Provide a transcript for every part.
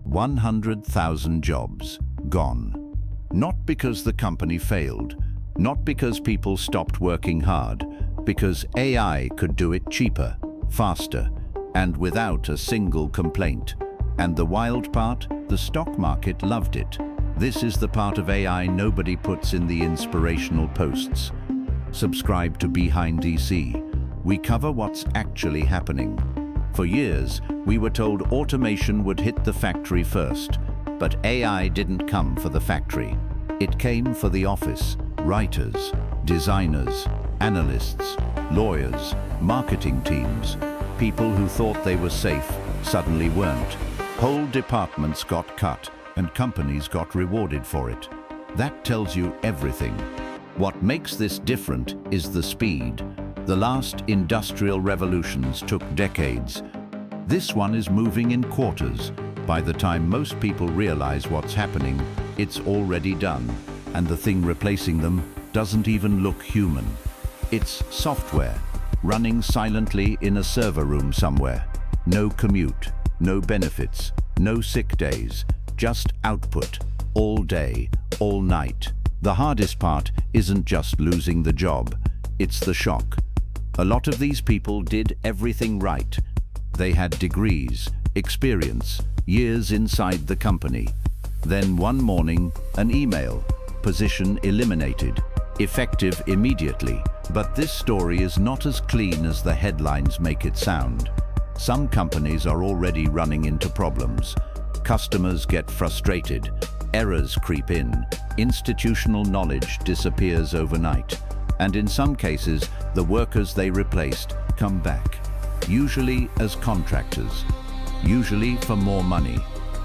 100,000 jobs gone. Not because the company failed, not because people stopped working hard, because AI could do it cheaper, faster, and without a single complaint. And the wild part, the stock market loved it. This is the part of AI nobody puts in the inspirational posts. Subscribe to BEHINDESEE. We cover what's actually happening. For years, we were told automation would hit the factory first, but AI didn't come for the factory. It came for the office, writers, designers, analysts, lawyers, marketing teams. People who thought they were safe suddenly weren't. Whole departments got cut, and companies got rewarded for it. That tells you everything. What makes this different is the speed. The last industrial revolutions took decades. This one is moving in quarters. By the time most people realize what's happening, it's already done, and the thing replacing them doesn't even look human. It's software, running silently in a server room somewhere. No commute, no benefits, no sick days, just output, all day, all night. The hardest part isn't just losing the job, it's the shock. A lot of these people did everything right. They had degrees, experience, years inside the company. Then one morning, an email, position eliminated, effective immediately. But this story is not as clean as the headlines make it sound. Some companies are already running into problems. Customers get frustrated, errors creep in, institutional knowledge disappears overnight, and in some cases, the workers they replaced come back, usually as contractors, usually for more money,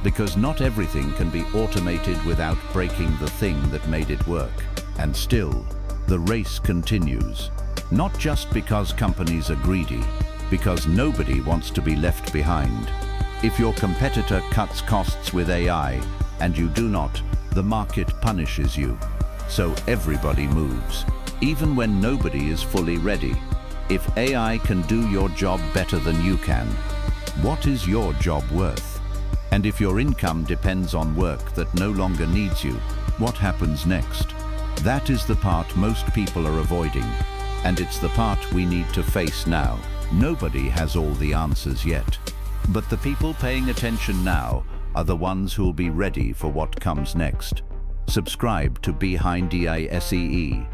because not everything can be automated without breaking the thing that made it work. And still, the race continues, not just because companies are greedy, because nobody wants to be left behind. If your competitor cuts costs with AI and you do not, the market punishes you. So everybody moves, even when nobody is fully ready. If AI can do your job better than you can, what is your job worth? And if your income depends on work that no longer needs you, what happens next? That is the part most people are avoiding, and it's the part we need to face now. Nobody has all the answers yet, but the people paying attention now are the ones who'll be ready for what comes next. Subscribe to BEHINDESEE.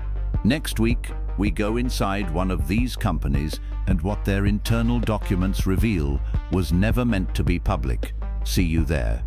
Next week, we go inside one of these companies, and what their internal documents reveal was never meant to be public. See you there.